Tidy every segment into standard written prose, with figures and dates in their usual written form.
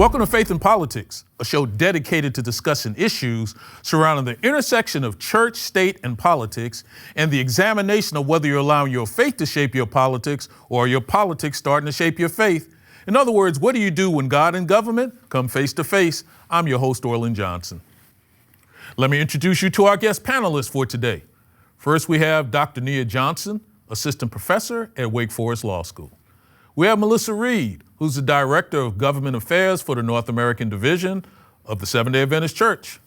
Welcome to Faith and Politics, a show dedicated to discussing issues surrounding the intersection of church, state, and politics, and the examination of whether you're allowing your faith to shape your politics or your politics starting to shape your faith. In other words, what do you do when God and government come face to face? I'm your host, Orlin Johnson. Let me introduce you to our guest panelists for today. First, we have Dr. Nia Johnson, assistant professor at Wake Forest Law School. We have Melissa Reed, who's the Director of Government Affairs for the North American Division of the Seventh-day Adventist Church.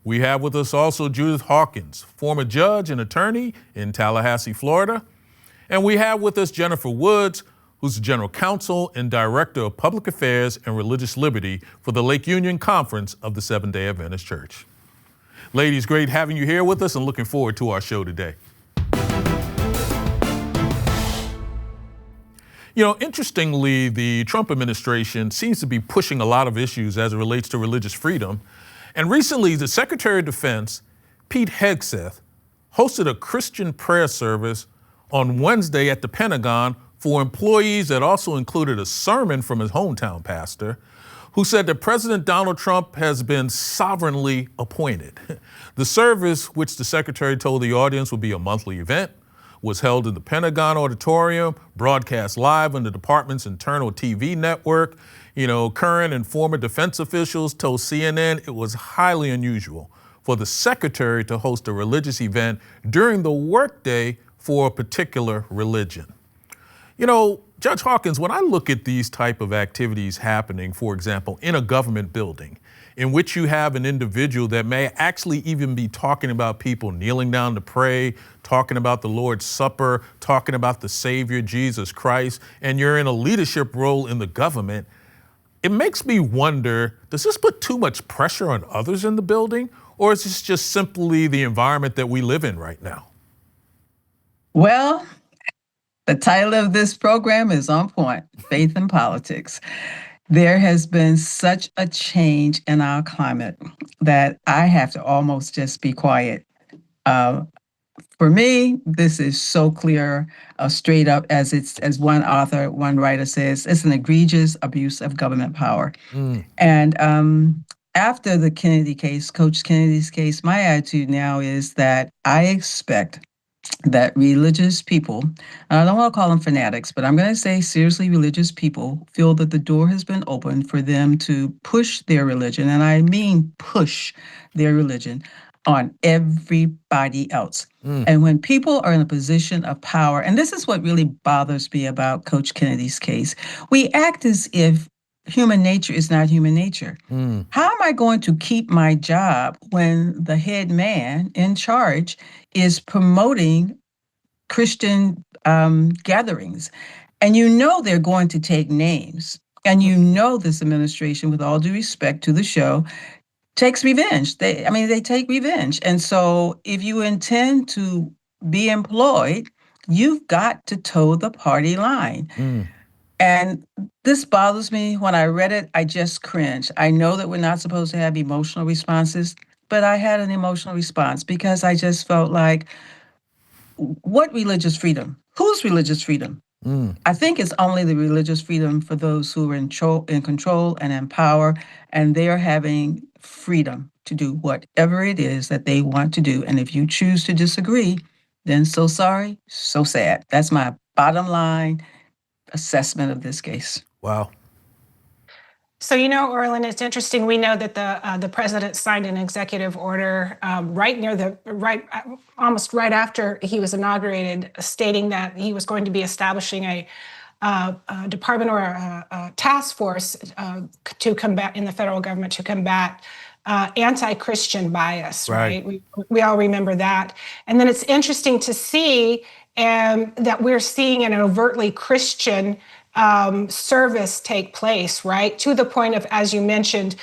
We have with us also Judith Hawkins, former judge and attorney in Tallahassee, Florida. And we have with us Jennifer Woods, who's the General Counsel and Director of Public Affairs and Religious Liberty for the Lake Union Conference of the Seventh-day Adventist Church. Ladies, great having you here with us and looking forward to our show today. You know, interestingly, the Trump administration seems to be pushing a lot of issues as it relates to religious freedom. And recently, the Secretary of Defense, Pete Hegseth, hosted a Christian prayer service on Wednesday at the Pentagon for employees that also included a sermon from his hometown pastor, who said that President Donald Trump has been sovereignly appointed. The service, which the Secretary told the audience would be a monthly event, was held in the Pentagon Auditorium, broadcast live on the department's internal TV network. You know, current and former defense officials told CNN it was highly unusual for the secretary to host a religious event during the workday for a particular religion. You know, Judge Hawkins, when I look at these type of activities happening, for example, in a government building, in which you have an individual that may actually even be talking about people kneeling down to pray, talking about the Lord's Supper, talking about the Savior, Jesus Christ, and you're in a leadership role in the government, it makes me wonder, does this put too much pressure on others in the building, or is this just simply the environment that we live in right now? Well, the title of this program is on point, Faith and Politics. There has been such a change in our climate that I have to almost just be quiet. For me, this is so clear, straight up, as one writer says, it's an egregious abuse of government power. And after the Kennedy case, Coach Kennedy's case, my attitude now is that I expect that religious people, and I don't want to call them fanatics, but I'm going to say seriously religious people feel that the door has been opened for them to push their religion, and I mean push their religion, on everybody else. And when people are in a position of power, and this is what really bothers me about Coach Kennedy's case, we act as if human nature is not human nature. How am I going to keep my job when the head man in charge is promoting Christian gatherings? And you know they're going to take names. And you know this administration, with all due respect to the show, takes revenge. They take revenge. And so if you intend to be employed, you've got to toe the party line. And this bothers me. When I read it, I just cringed. I know that we're not supposed to have emotional responses, but I had an emotional response because I just felt like, what religious freedom? Whose religious freedom? I think it's only the religious freedom for those who are in control and in power, and they are having freedom to do whatever it is that they want to do. And if you choose to disagree, then so sorry, so sad. That's my bottom line assessment of this case. Wow. So, you know, Orlin, it's interesting. We know that the president signed an executive order almost right after he was inaugurated, stating that he was going to be establishing a department or a task force to combat in the federal government to combat anti-Christian bias. Right. We all remember that. And then it's interesting to see that we're seeing an overtly Christian service take place, right? To the point of, as you mentioned,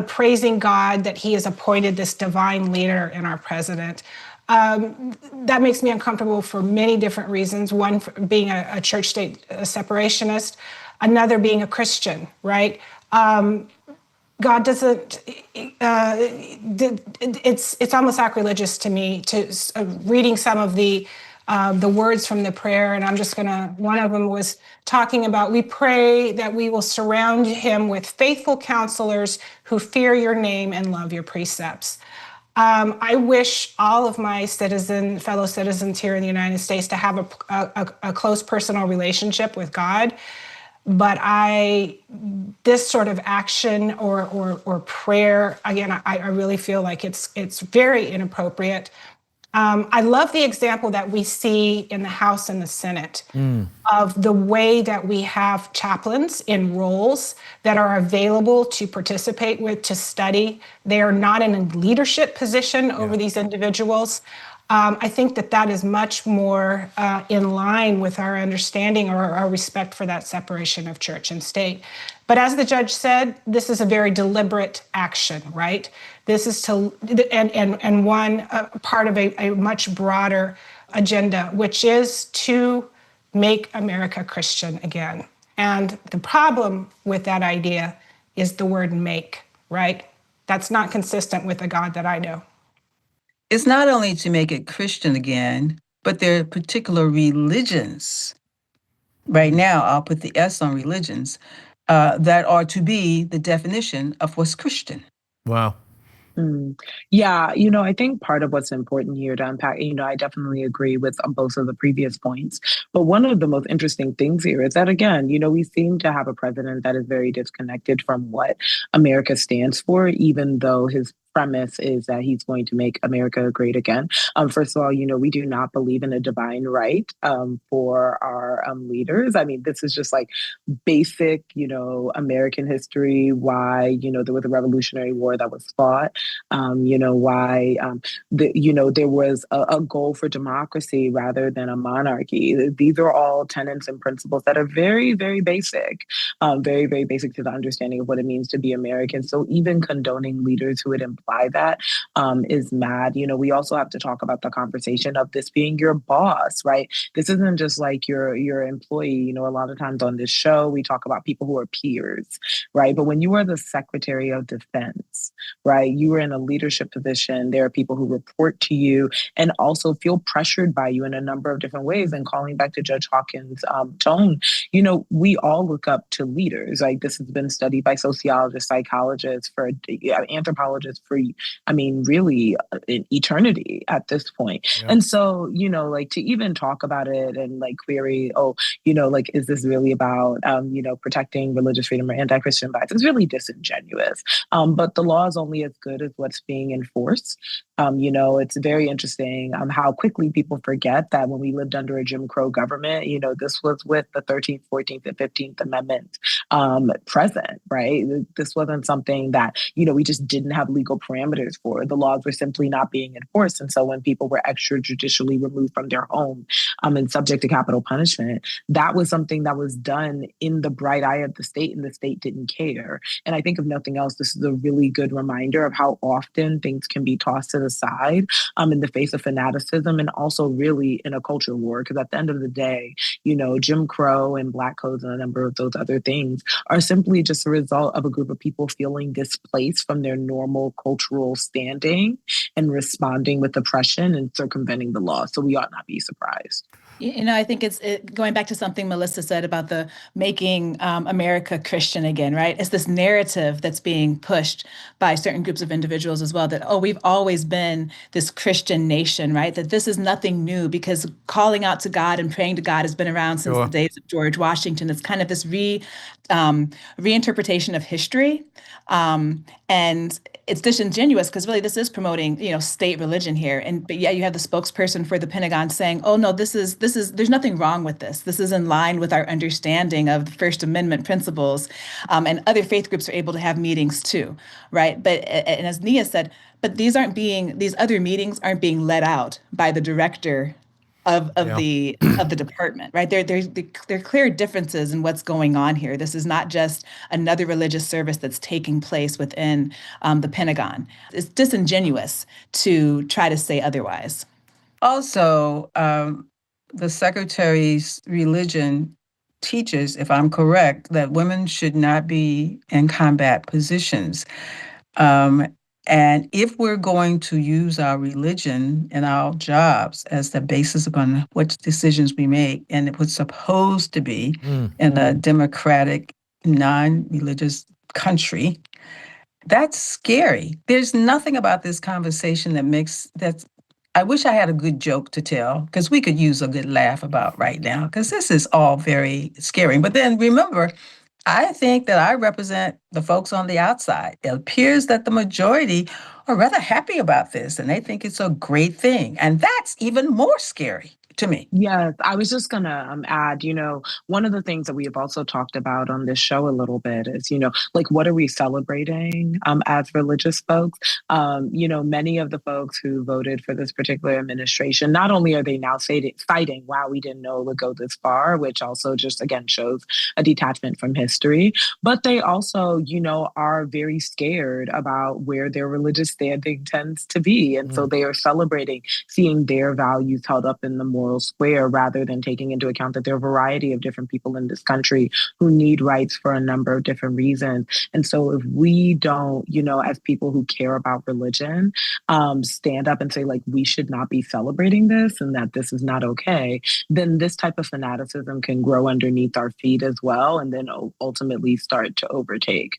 praising God that he has appointed this divine leader in our president. That makes me uncomfortable for many different reasons. One, for being a church-state separationist. Another, being a Christian, right? God doesn't, it's almost sacrilegious to me reading some of the the words from the prayer, and one of them was talking about, we pray that we will surround him with faithful counselors who fear your name and love your precepts. I wish all of my fellow citizens here in the United States to have a close personal relationship with God. But this sort of action or prayer, again, I really feel like it's very inappropriate. I love the example that we see in the House and the Senate of the way that we have chaplains in roles that are available to participate with, to study. They are not in a leadership position over these individuals. I think that is much more in line with our understanding or our respect for that separation of church and state. But as the judge said, this is a very deliberate action, right? This is one part of a much broader agenda, which is to make America Christian again. And the problem with that idea is the word make, right? That's not consistent with the God that I know. It's not only to make it Christian again, but there are particular religions. Right now, I'll put the S on religions, that are to be the definition of what's Christian. Wow. Yeah, I think part of what's important here to unpack, I definitely agree with both of the previous points. But one of the most interesting things here is that, again, we seem to have a president that is very disconnected from what America stands for, even though his premise is that he's going to make America great again. First of all, we do not believe in a divine right for our leaders. I mean, this is just like basic, American history, why, there was a Revolutionary War that was fought, why, there was a goal for democracy rather than a monarchy. These are all tenets and principles that are very, very basic, very, very basic to the understanding of what it means to be American. So even condoning leaders who would imply that is mad. We also have to talk about the conversation of this being your boss, right? This isn't just like your employee. A lot of times on this show, we talk about people who are peers, right? But when you are the Secretary of Defense, right, you are in a leadership position. There are people who report to you and also feel pressured by you in a number of different ways. And calling back to Judge Hawkins' tone, we all look up to leaders. Like, this has been studied by sociologists, psychologists, anthropologists for, really in eternity at this point. Yeah. And so, to even talk about it and query, is this really about, protecting religious freedom or anti-Christian bias? It's really disingenuous. But the law is only as good as what's being enforced. It's very interesting how quickly people forget that when we lived under a Jim Crow government, this was with the 13th, 14th, and 15th Amendment present, right? This wasn't something that, we just didn't have legal parameters for. The laws were simply not being enforced. And so when people were extrajudicially removed from their home and subject to capital punishment, that was something that was done in the bright eye of the state, and the state didn't care. And I think if nothing else, this is a really good reminder of how often things can be tossed to the side in the face of fanaticism, and also really in a culture war. Because at the end of the day, Jim Crow and Black codes and a number of those other things are simply just a result of a group of people feeling displaced from their normal cultural standing and responding with oppression and circumventing the law. So we ought not be surprised. I think it's going back to something Melissa said about the making America Christian again, right? It's this narrative that's being pushed by certain groups of individuals as well that, we've always been this Christian nation, right? That this is nothing new, because calling out to God and praying to God has been around since the days of George Washington. It's kind of this reinterpretation of history. And it's disingenuous because really this is promoting, state religion here. But you have the spokesperson for the Pentagon saying, oh no, there's nothing wrong with this. This is in line with our understanding of the First Amendment principles. And other faith groups are able to have meetings too, right? But, and as Nia said, but these other meetings aren't being let out by the director of the department, right? There are clear differences in what's going on here. This is not just another religious service that's taking place within the Pentagon. It's disingenuous to try to say otherwise. Also, the Secretary's religion teaches, if I'm correct, that women should not be in combat positions. And if we're going to use our religion and our jobs as the basis upon what decisions we make, and it was supposed to be in a democratic, non-religious country, that's scary. There's nothing about this conversation that's. I wish I had a good joke to tell, because we could use a good laugh about right now, because this is all very scary. But then remember, I think that I represent the folks on the outside. It appears that the majority are rather happy about this, and they think it's a great thing. And that's even more scary to me. Yes, I was just going to add, one of the things that we have also talked about on this show a little bit is, like, what are we celebrating as religious folks? Many of the folks who voted for this particular administration, not only are they now citing, wow, we didn't know it would go this far, which also just, again, shows a detachment from history, but they also, are very scared about where their religious standing tends to be. And so they are celebrating seeing their values held up in the moral square, rather than taking into account that there are a variety of different people in this country who need rights for a number of different reasons. And so if we don't, as people who care about religion, stand up and say, like, we should not be celebrating this and that this is not okay, then this type of fanaticism can grow underneath our feet as well, and then ultimately start to overtake.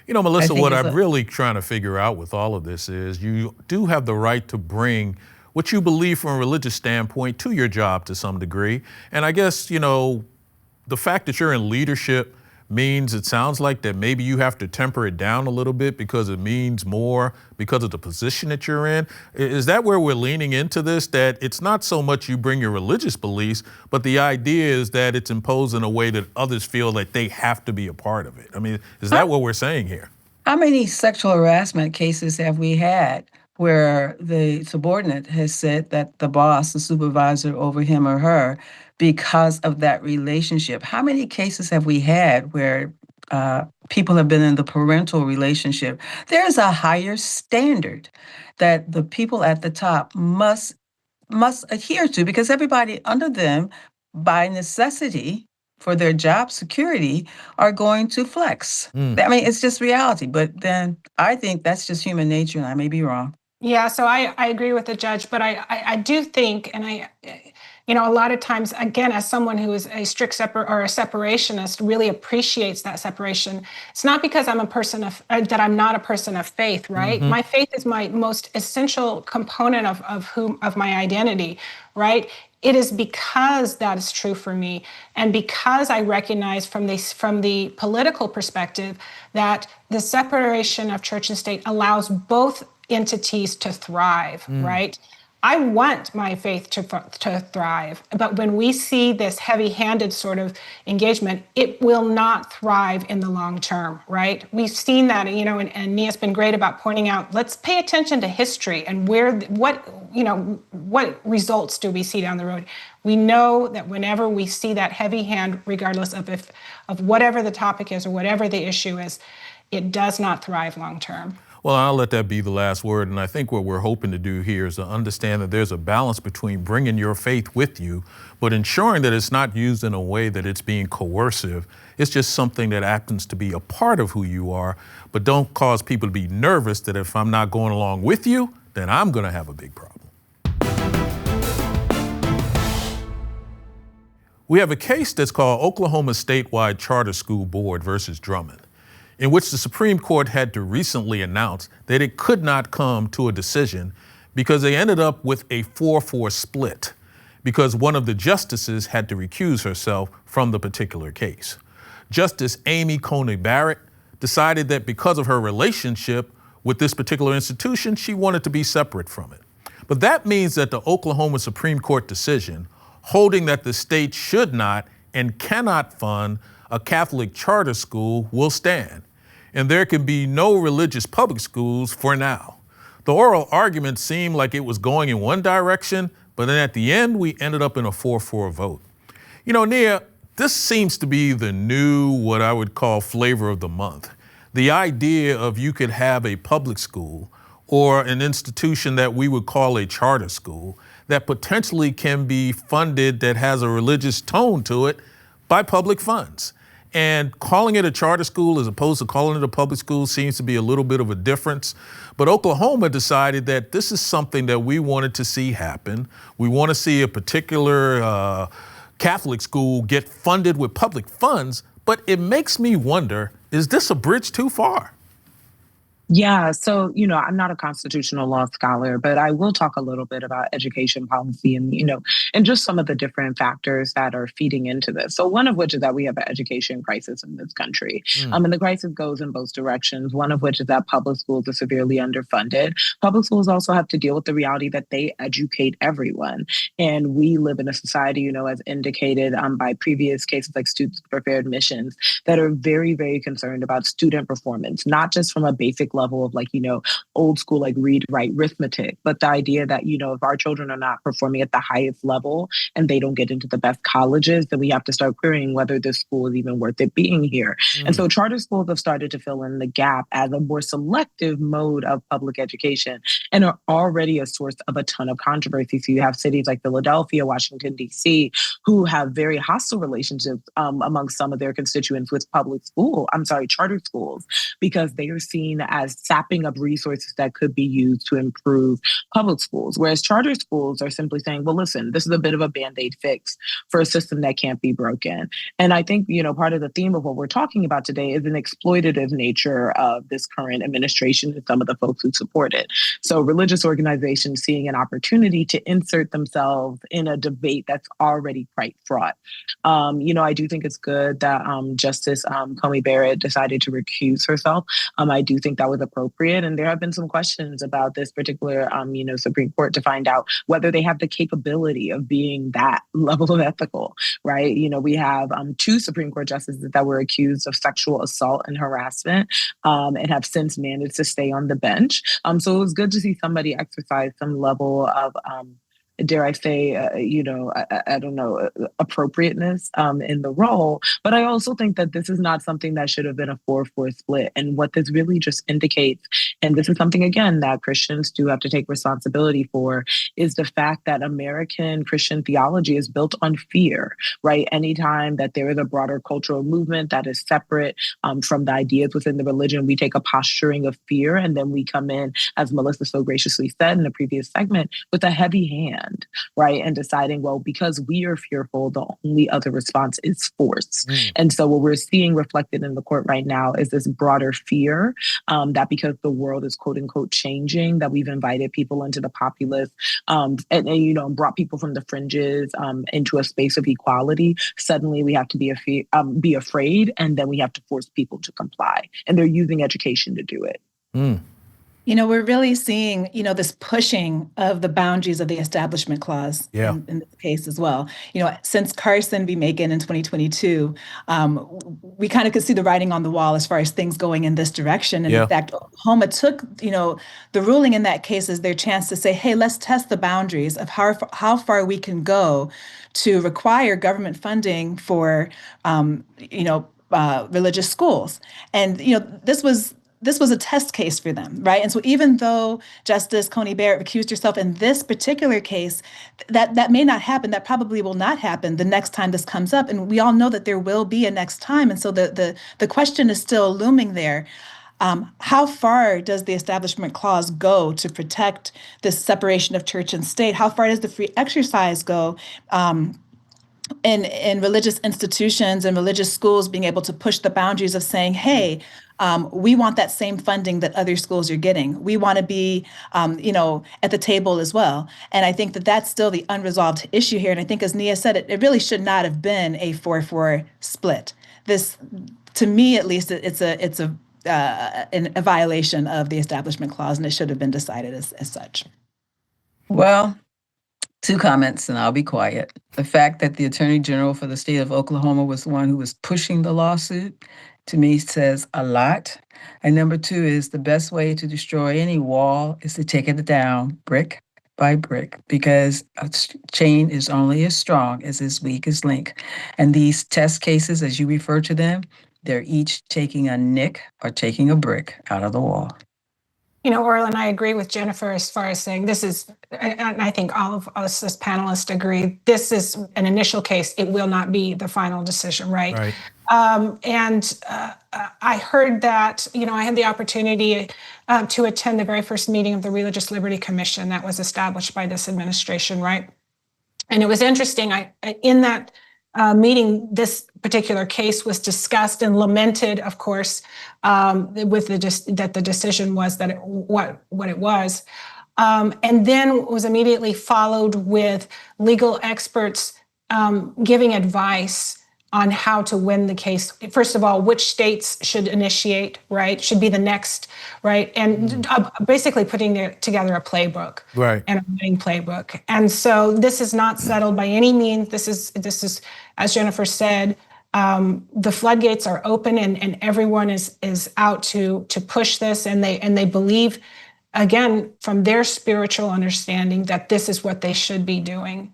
Melissa, what I'm really trying to figure out with all of this is you do have the right to bring what you believe from a religious standpoint to your job to some degree. And I guess, the fact that you're in leadership means it sounds like that maybe you have to temper it down a little bit because it means more because of the position that you're in. Is that where we're leaning into this, that it's not so much you bring your religious beliefs, but the idea is that it's imposed in a way that others feel that they have to be a part of it? I mean, is that what we're saying here? How many sexual harassment cases have we had where the subordinate has said that the boss, the supervisor over him or her, because of that relationship? How many cases have we had where people have been in the parental relationship? There's a higher standard that the people at the top must adhere to, because everybody under them, by necessity, for their job security, are going to flex. I mean, it's just reality. But then I think that's just human nature, and I may be wrong. Yeah, so I agree with the judge, but I do think, and a lot of times, again, as someone who is a strict or a separationist, really appreciates that separation. It's not because I'm a person that I'm not a person of faith, right? My faith is my most essential component of my identity, right? It is because that is true for me, and because I recognize from the political perspective that the separation of church and state allows both entities to thrive, right? I want my faith to thrive, but when we see this heavy-handed sort of engagement, it will not thrive in the long term, right? We've seen that, and Nia's been great about pointing out, let's pay attention to history and what results do we see down the road. We know that whenever we see that heavy hand, regardless of whatever the topic is or whatever the issue is, it does not thrive long term. Well, I'll let that be the last word. And I think what we're hoping to do here is to understand that there's a balance between bringing your faith with you, but ensuring that it's not used in a way that it's being coercive. It's just something that happens to be a part of who you are, but don't cause people to be nervous that if I'm not going along with you, then I'm going to have a big problem. We have a case that's called Oklahoma Statewide Charter School Board versus Drummond, in which the Supreme Court had to recently announce that it could not come to a decision because they ended up with a 4-4 split because one of the justices had to recuse herself from the particular case. Justice Amy Coney Barrett decided that because of her relationship with this particular institution, she wanted to be separate from it. But that means that the Oklahoma Supreme Court decision holding that the state should not and cannot fund a Catholic charter school will stand, and there can be no religious public schools for now. The oral argument seemed like it was going in one direction, but then at the end, we ended up in a 4-4 vote. Nia, this seems to be the new, what I would call flavor of the month. The idea of you could have a public school or an institution that we would call a charter school that potentially can be funded that has a religious tone to it by public funds. And calling it a charter school as opposed to calling it a public school seems to be a little bit of a difference. But Oklahoma decided that this is something that we wanted to see happen. We want to see a particular Catholic school get funded with public funds. But it makes me wonder, is this a bridge too far? Yeah, so, I'm not a constitutional law scholar, but I will talk a little bit about education policy and just some of the different factors that are feeding into this. So one of which is that we have an education crisis in this country. And the crisis goes in both directions, one of which is that public schools are severely underfunded. Public schools also have to deal with the reality that they educate everyone. And we live in a society, as indicated by previous cases like Students for Fair Admissions, that are very, very concerned about student performance, not just from a basic level of old school, read, write, arithmetic, but the idea that, if our children are not performing at the highest level and they don't get into the best colleges, then we have to start querying whether this school is even worth it being here. And so charter schools have started to fill in the gap as a more selective mode of public education and are already a source of a ton of controversy. So you have cities like Philadelphia, Washington, D.C., who have very hostile relationships among some of their constituents with charter schools, because they are seen as sapping up resources that could be used to improve public schools. Whereas charter schools are simply saying, well, listen, this is a bit of a Band-Aid fix for a system that can't be broken. And I think, part of the theme of what we're talking about today is an exploitative nature of this current administration and some of the folks who support it. So religious organizations seeing an opportunity to insert themselves in a debate that's already quite fraught. I do think it's good that Justice Coney Barrett decided to recuse herself. I do think that was appropriate. And there have been some questions about this particular, Supreme Court to find out whether they have the capability of being that level of ethical, right? We have two Supreme Court justices that were accused of sexual assault and harassment and have since managed to stay on the bench. So it was good to see somebody exercise some level of dare I say, I don't know, appropriateness in the role. But I also think that this is not something that should have been a 4-4 split. And what this really just indicates, and this is something, again, that Christians do have to take responsibility for, is the fact that American Christian theology is built on fear, right? Anytime that there is a broader cultural movement that is separate from the ideas within the religion, we take a posturing of fear. And then we come in, as Melissa so graciously said in the previous segment, with a heavy hand. Right. And deciding, well, because we are fearful, the only other response is force. And so what we're seeing reflected in the court right now is this broader fear that because the world is, quote unquote, changing, that we've invited people into the populace and brought people from the fringes into a space of equality. Suddenly we have to be afraid, and then we have to force people to comply. And they're using education to do it. We're really seeing, this pushing of the boundaries of the Establishment Clause in this case as well. Since Carson v. Macon in 2022, we kind of could see the writing on the wall as far as things going in this direction. And in fact, Oklahoma took, the ruling in that case as their chance to say, hey, let's test the boundaries of how far we can go to require government funding for, religious schools. And, this was a test case for them, right? And so even though Justice Coney Barrett recused herself in this particular case, that may not happen. That probably will not happen the next time this comes up. And we all know that there will be a next time. And so the question is still looming there. How far does the Establishment Clause go to protect this separation of church and state? How far does the free exercise go in religious institutions and religious schools being able to push the boundaries of saying, hey, we want that same funding that other schools are getting. We want to be, at the table as well. And I think that that's still the unresolved issue here. And I think, as Nia said, it really should not have been a 4-4 split. This, to me at least, it's a violation of the Establishment Clause, and it should have been decided as such. Well, two comments, and I'll be quiet. The fact that the Attorney General for the state of Oklahoma was the one who was pushing the lawsuit, to me, says a lot. And number two is the best way to destroy any wall is to take it down brick by brick, because a chain is only as strong as its weakest link. And these test cases, as you refer to them, they're each taking a nick or taking a brick out of the wall. Orlin, I agree with Jennifer as far as saying this is, and I think all of us as panelists agree, this is an initial case. It will not be the final decision, right? I heard that, I had the opportunity to attend the very first meeting of the Religious Liberty Commission that was established by this administration, right? And it was interesting. In that meeting, this particular case was discussed and lamented, of course, with that the decision was that what it was, and then was immediately followed with legal experts giving advice on how to win the case. First of all, which states should initiate, right? Should be the next, right? And basically putting together a playbook, right, and a winning playbook. And so this is not settled by any means. This is, as Jennifer said, the floodgates are open, and everyone is out to push this, and they believe, again, from their spiritual understanding, that this is what they should be doing.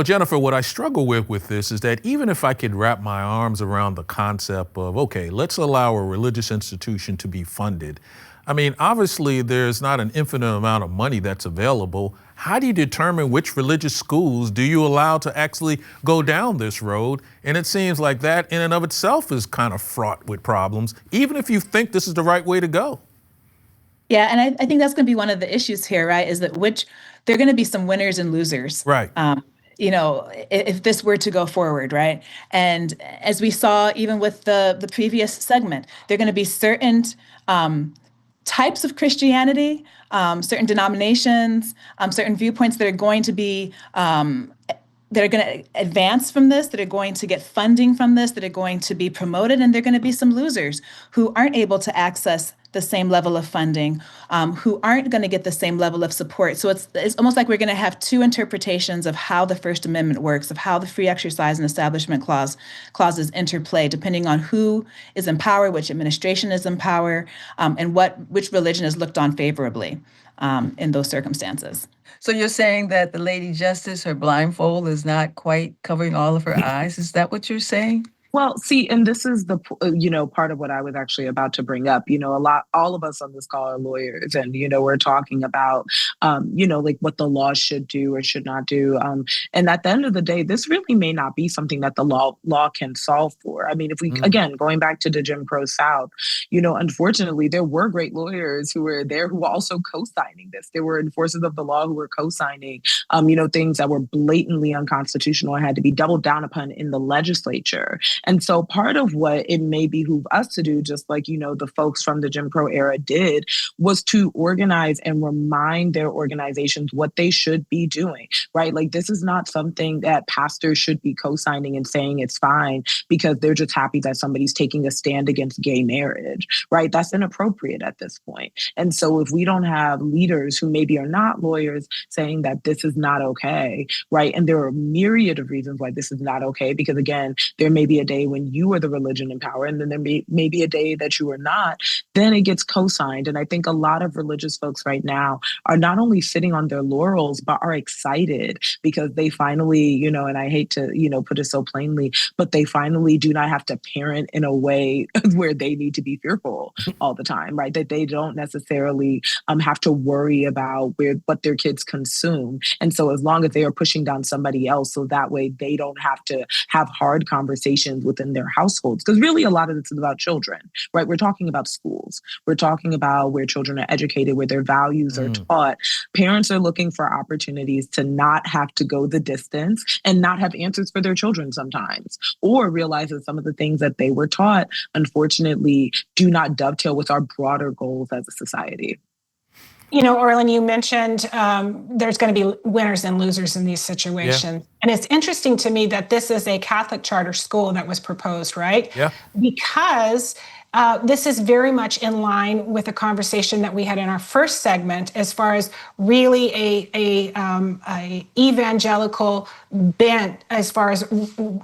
Jennifer, what I struggle with this is that even if I could wrap my arms around the concept of, okay, let's allow a religious institution to be funded. I mean, obviously, there's not an infinite amount of money that's available. How do you determine which religious schools do you allow to actually go down this road? And it seems like that in and of itself is kind of fraught with problems, even if you think this is the right way to go. Yeah, and I think that's going to be one of the issues here, right, is that there are going to be some winners and losers. Right. If this were to go forward, right? And as we saw, even with the previous segment, there are going to be certain types of Christianity, certain denominations, certain viewpoints that are going to be, that are going to advance from this, that are going to get funding from this, that are going to be promoted, and there are going to be some losers who aren't able to access the same level of funding, who aren't going to get the same level of support. So it's almost like we're going to have two interpretations of how the First Amendment works, of how the Free Exercise and Establishment clauses interplay, depending on who is in power, which administration is in power, and which religion is looked on favorably in those circumstances. So you're saying that the Lady Justice, her blindfold is not quite covering all of her eyes? Is that what you're saying? Well, see, and this is the, part of what I was actually about to bring up. All of us on this call are lawyers, and, we're talking about, like what the law should do or should not do. And at the end of the day, this really may not be something that the law can solve for. I mean, if we, again, going back to the Jim Crow South, unfortunately, there were great lawyers who were there who were also co-signing this. There were enforcers of the law who were co-signing, things that were blatantly unconstitutional and had to be doubled down upon in the legislature. And so part of what it may behoove us to do, just like, the folks from the Jim Crow era did, was to organize and remind their organizations what they should be doing, right? Like, this is not something that pastors should be co-signing and saying it's fine because they're just happy that somebody's taking a stand against gay marriage, right? That's inappropriate at this point. And so if we don't have leaders who maybe are not lawyers saying that this is not okay, right? And there are a myriad of reasons why this is not okay, because again, there may be a day when you are the religion in power, and then there may be a day that you are not, then it gets co-signed. And I think a lot of religious folks right now are not only sitting on their laurels, but are excited because they finally, and I hate to, put it so plainly, but they finally do not have to parent in a way where they need to be fearful all the time, right? That they don't necessarily have to worry about what their kids consume. And so as long as they are pushing down somebody else, so that way they don't have to have hard conversations within their households. Because really a lot of this is about children, right? We're talking about schools. We're talking about where children are educated, where their values are taught. Parents are looking for opportunities to not have to go the distance and not have answers for their children sometimes, or realize that some of the things that they were taught, unfortunately, do not dovetail with our broader goals as a society. Orlin, you mentioned there's going to be winners and losers in these situations. Yeah. And it's interesting to me that this is a Catholic charter school that was proposed, right? Yeah. Because this is very much in line with a conversation that we had in our first segment, as far as really a evangelical bent, as far as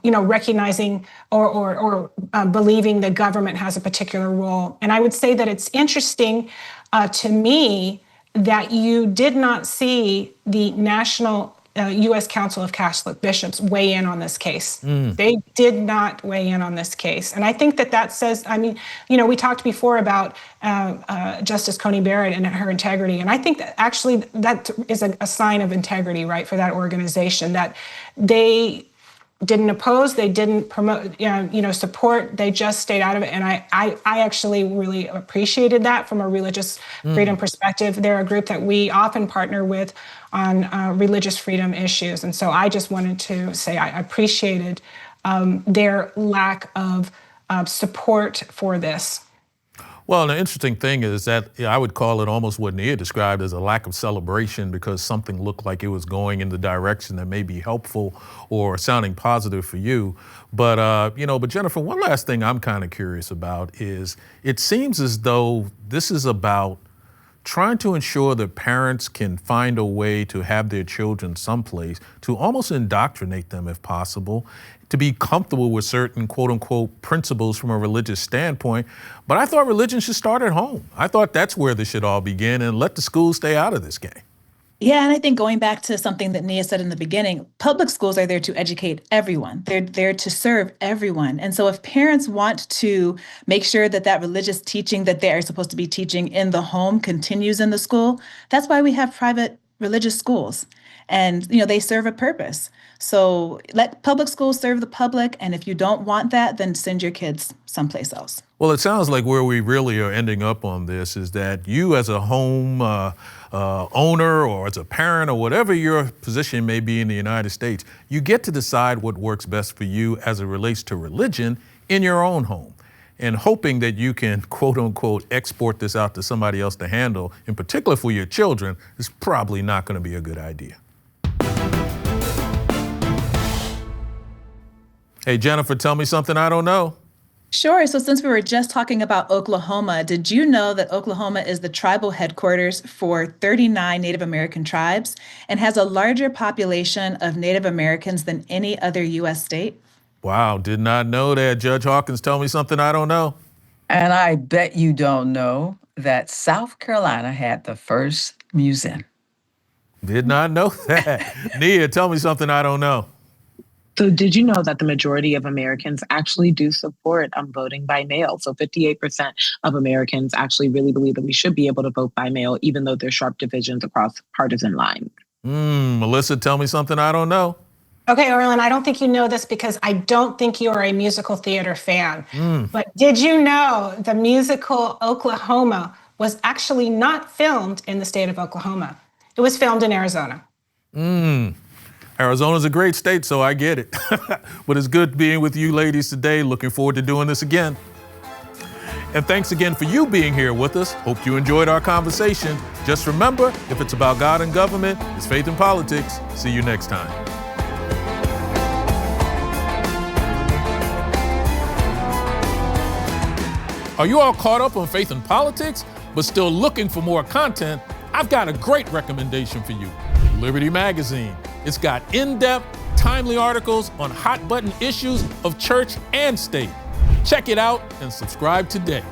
recognizing or believing the government has a particular role. And I would say that it's interesting to me that you did not see the National U.S. Council of Catholic Bishops weigh in on this case. They did not weigh in on this case. And I think that says, we talked before about Justice Coney Barrett and her integrity. And I think that actually that is a sign of integrity, right, for that organization, that they didn't oppose, they didn't promote, support, they just stayed out of it. And I actually really appreciated that from a religious freedom perspective. They're a group that we often partner with on religious freedom issues. And so I just wanted to say I appreciated their lack of support for this. Well, the interesting thing is that I would call it almost what Nia described as a lack of celebration because something looked like it was going in the direction that may be helpful or sounding positive for you. But, but Jennifer, one last thing I'm kind of curious about is it seems as though this is about trying to ensure that parents can find a way to have their children someplace to almost indoctrinate them if possible, to be comfortable with certain quote unquote principles from a religious standpoint. But I thought religion should start at home. I thought that's where this should all begin and let the schools stay out of this game. Yeah, and I think going back to something that Nia said in the beginning, public schools are there to educate everyone. They're there to serve everyone. And so if parents want to make sure that that religious teaching that they are supposed to be teaching in the home continues in the school, that's why we have private religious schools. And, they serve a purpose. So let public schools serve the public. And if you don't want that, then send your kids someplace else. Well, it sounds like where we really are ending up on this is that you as a home owner or as a parent or whatever your position may be in the United States, you get to decide what works best for you as it relates to religion in your own home. And hoping that you can, quote unquote, export this out to somebody else to handle, in particular for your children, is probably not going to be a good idea. Hey, Jennifer, tell me something I don't know. Sure. So since we were just talking about Oklahoma, did you know that Oklahoma is the tribal headquarters for 39 Native American tribes and has a larger population of Native Americans than any other U.S. state? Wow, did not know that. Judge Hawkins, tell me something I don't know. And I bet you don't know that South Carolina had the first museum. Did not know that. Nia, tell me something I don't know. So did you know that the majority of Americans actually do support voting by mail? So 58% of Americans actually really believe that we should be able to vote by mail, even though there's sharp divisions across partisan lines. Melissa, tell me something I don't know. Okay, Orlin, I don't think you know this because I don't think you're a musical theater fan. But did you know the musical Oklahoma was actually not filmed in the state of Oklahoma? It was filmed in Arizona. Arizona's a great state, so I get it. But it's good being with you ladies today. Looking forward to doing this again. And thanks again for you being here with us. Hope you enjoyed our conversation. Just remember, if it's about God and government, it's faith and politics. See you next time. Are you all caught up on faith and politics, but still looking for more content? I've got a great recommendation for you. Liberty Magazine. It's got in-depth, timely articles on hot-button issues of church and state. Check it out and subscribe today.